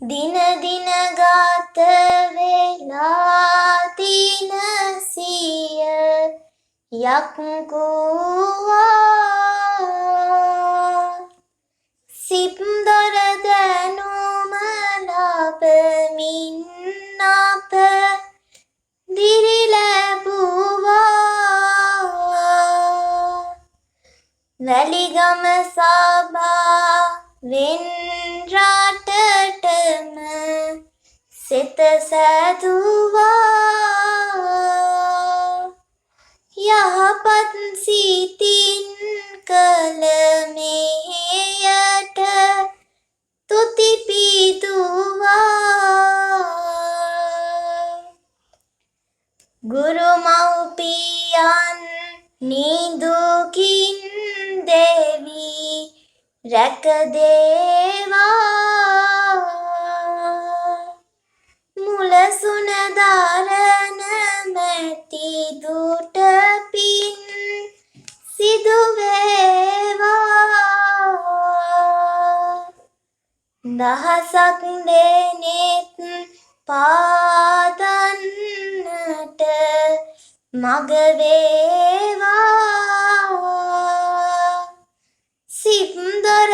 දින දින ගත වෙලා දින සිය යක්කුවා සිප්දොර දැනුම ලබමින් අප දිරි ලැබුවා වැලිගම සභා වෙන් රටටම සිත සැදුවා යහපත් සිතින් කළ මෙහෙයට තුති පිදුවා ගුරු මව්පියන් නිදුකින් දෙවි රැක දේවා මුලසුන දරන මැති දුට පින් සිදු වේවා දහසක් දෙනෙත් පාදන්නට මග වේවා සිප්දොර